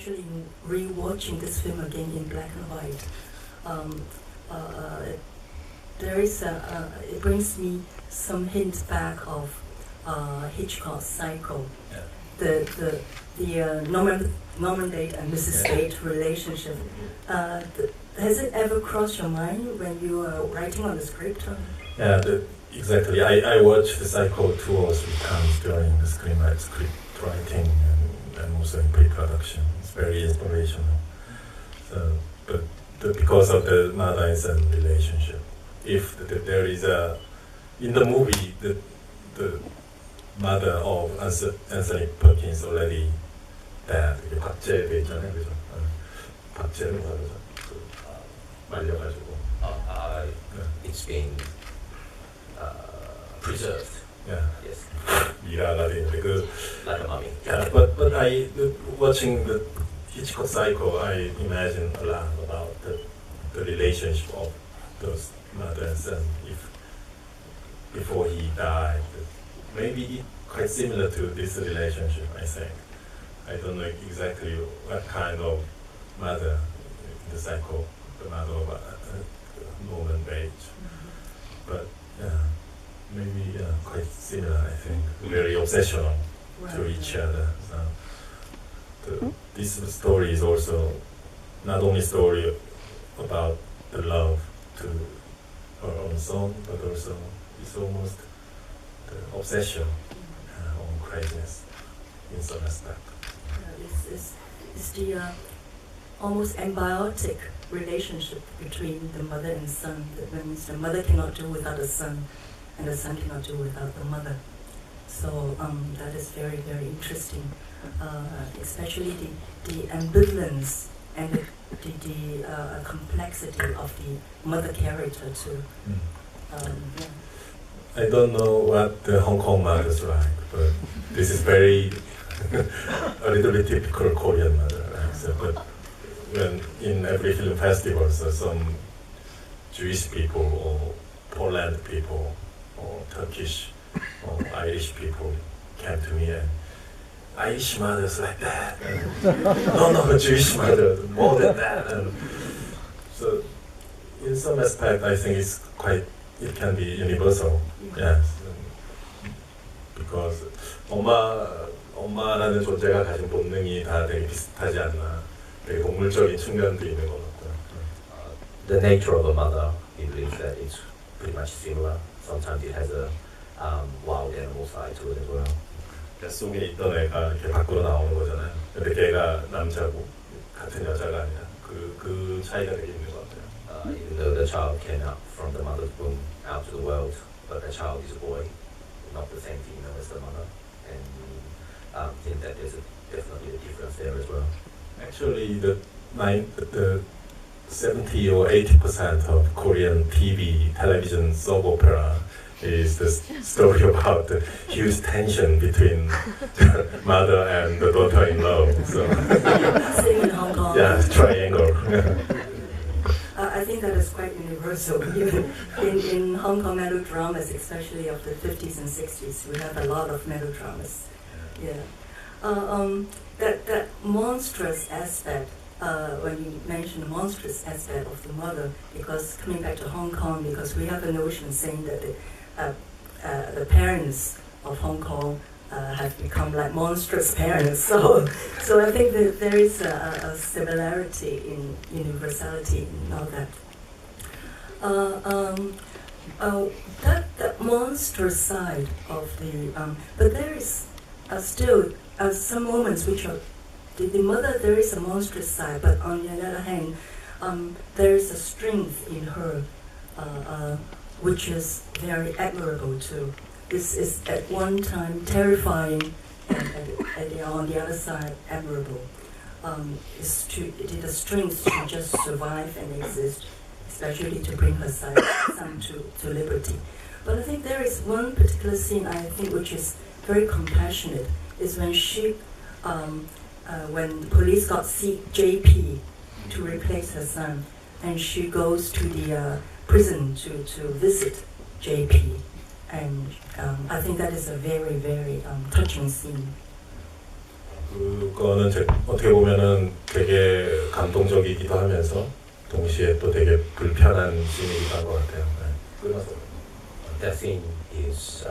especially in re-watching this film again in black and white, there is it brings me some hints back of Hitchcock's Psycho. Yeah. The Norman Bates and Mrs. Bates relationship. Has it ever crossed your mind when you were writing on the script? Yeah, exactly. I watched the Psycho 2 or 3 times during the script writing and also in pre-production. It's very inspirational. So, but because of the mother and son relationship, if there is in the movie the mother of Anthony Perkins already dead. 이게 박제돼 있잖아요, 그죠? 박제는 뭐라 그러죠? 말려가지고. It's been preserved. Yeah. Yes. 미라가 되는데 like a mummy. Yeah, but I watching the Hitchcock Psycho, I imagine a lot about the relationship of those mother and son. If before he died, maybe it quite similar to this relationship. I think. I don't know exactly what kind of mother in the Psycho, the mother of Norman Bates, but yeah. Maybe quite similar, I think. Very obsessional to each other. So this story is also not only story about the love to her own son, but also it's almost the obsession on craziness in some aspect. It's the almost symbiotic relationship between the mother and son. That means the mother cannot do without the son, and the son cannot do without the mother. So that is very, very interesting, especially the ambivalence and the complexity of the mother character too. Yeah. I don't know what the Hong Kong mother's like, but this is very a little bit typical Korean mother. Right? So, but when in every film festival, so some Jewish people or Poland people or Turkish or Irish people came to me and Irish mothers like that. No, Jewish mother more than that. And so in some aspect, I think it can be universal. Yes, because 엄마라는 존재가 가진 본능이 다 되게 비슷하지 않나. 되게 동물적인 측면도 있는 것 같고요. The nature of a mother, he believes that it's pretty much similar. Sometimes it has a wild animal side to it as well. 뱃속에 있던 애가 이렇게 밖으로 나오는 거잖아요. 근데 걔가 남자고 같은 여자가 아니라 그 차이가 되게 있는 것 같아요. Even though the child came out from the mother's womb out to the world, but the child is a boy, not the same female as the mother, and I think that there's definitely a difference there as well. Actually, the 70 or 80% of Korean television soap opera is the story about the huge tension between the mother and the daughter-in-law. So, same in Hong Kong. Yeah, triangle. I think that is quite universal. Even in Hong Kong melodramas, especially of the 50s and 60s, we have a lot of melodramas. Yeah. That monstrous aspect, when you mention the monstrous aspect of the mother, because coming back to Hong Kong, because we have a notion saying that the parents of Hong Kong have become like monstrous parents. So I think that there is a similarity in universality in all that. That monstrous side of the, but there is still some moments which are, the mother, there is a monstrous side, but on the other hand, there is a strength in her which is very admirable too. This is at one time terrifying and on the other side admirable. Is the strength to just survive and exist, especially to bring her son to liberty. But I think there is one particular scene I think which is very compassionate, is when she, when the police got JP to replace her son, and she goes to the prison to visit JP. And I think that is a very, very touching scene. 그거는 어떻게 보면은 되게 감동적이기도 하면서 동시에 또 되게 불편한 씬이기도 한 것 같아요. 끊어서. That scene is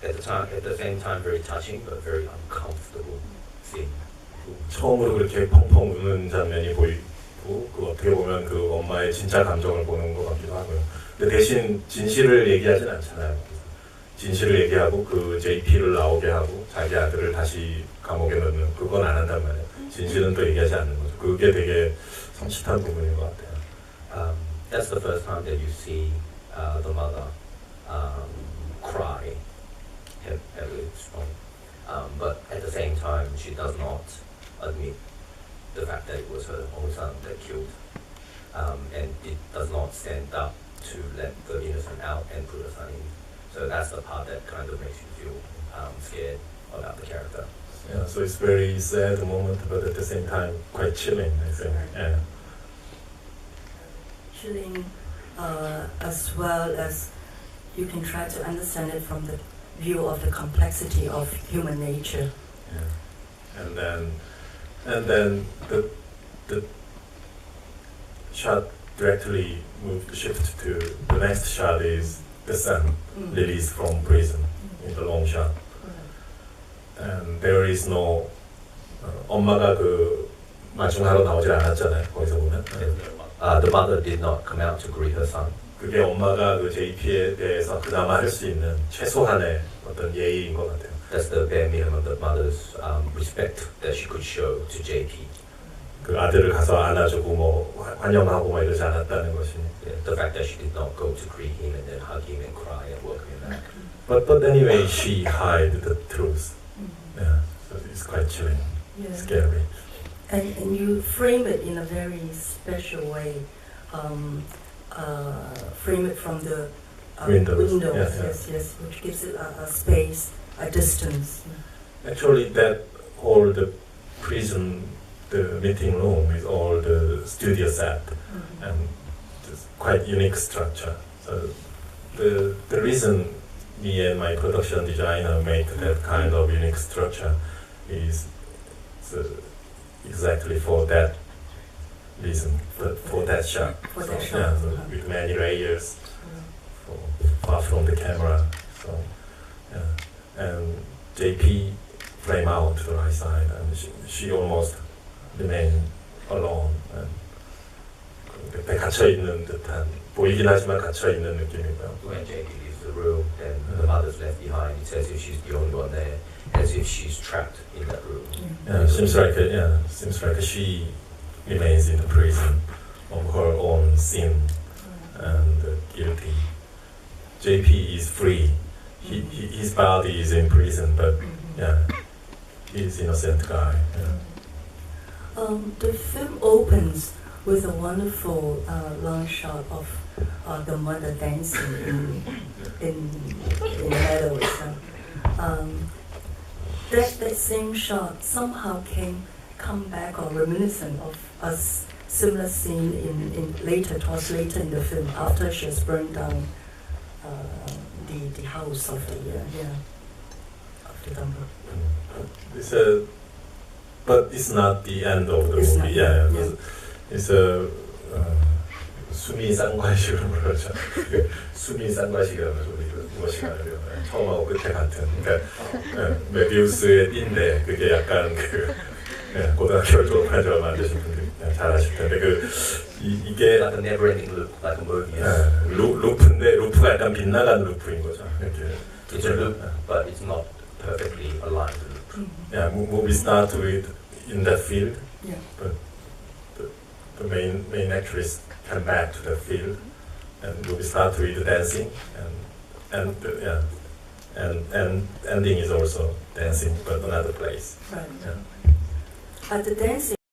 at the same time very touching but very uncomfortable scene. 처음으로 그렇게 펑펑 우는 장면이 보이고 그 어떻게 보면 그 엄마의 진짜 감정을 보는 것 같기도 하고요. 근데 대신 진실을 얘기하진 않잖아요. 진실을 얘기하고 그 JP를 나오게 하고 자기 아들을 다시 감옥에 넣는 그건 안 한단 말이에요. 진실은 또 얘기하지 않는 거죠. 그게 되게 섬찟한 부분인 것 같아요. That's the first time that you see the mother cry heavily strong. But at the same time, she does not admit the fact that it was her own son that killed. And it does not stand up to let the innocent out and put her son in. So that's the part that kind of makes you feel scared about the character. Yeah, so it's very sad moment, but at the same time quite chilling, I think. Yeah. Chilling, as well as you can try to understand it from the view of the complexity of human nature. Yeah. And then the shot directly shift to the next shot is the son released from prison in the long shot. And there is no 엄마가 그 마중하러 나오질 않았잖아요. 거기서 보면. The mother did not come out to greet her son. 그게 엄마가 그 JP에 대해서 그나마 할 수 있는 최소한의 어떤 예의인 것 같아요. That's the bare minimum that mother's respect that she could show to JP. 그 아들을 가서 안아주고 뭐 환영하고 뭐 이러지 않았다는 것이. Yeah, the fact that she did not go to greet him and then hug him and cry and welcome him back. But anyway, she hid the truth. Yeah, so it's quite chilling, scary. And you frame it in a very special way. Frame it from the windows, yes, which gives it a space, a distance. Actually, that whole the prison, the meeting room is all the studio set, and it's quite unique structure. So the reason me and my production designer make that kind of unique structure is exactly for that reason, for that shot. For that shot. Yeah, so with many layers, far from the camera. So, yeah. And JP frame out to the right side, and she almost remain alone. And 옆에 갇혀 있는 듯한 보이긴 하지만 갇혀 있는 느낌이고요. When JP leaves the room, then the mother's left behind. It's as if she's the only one there, as if she's trapped in that room. Yeah, seems like she remains in the prison of her own sin and guilty. JP is free. His body is in prison, but yeah, he's innocent guy. Yeah. The film opens with a wonderful long shot of the mother dancing in the meadows. That same shot somehow come back or reminiscent of a similar scene towards later in the film after she has burned down the house of the temple. But it's not the end of the movie. Yeah. It's a 수미 쌍과식으로 그러죠. 수미 쌍과식이라는 무엇이 아니에요. 처음하고 끝에 같은. 그러니까 메비우스의 띠인데 그게 약간 고등학교를 졸업하자고 만드신 분들이 잘 아실 텐데 이게 like a never-ending loop, like a movie. 루프인데 루프가 약간 빗나간 루프인 거죠. 이렇게 It's a loop, but it's not perfectly aligned loop. Yeah, movie start with in that field, Yeah. but the main actress come back to the field, and movie start with dancing, and ending is also dancing, but another place. Right. Yeah. At the dancing.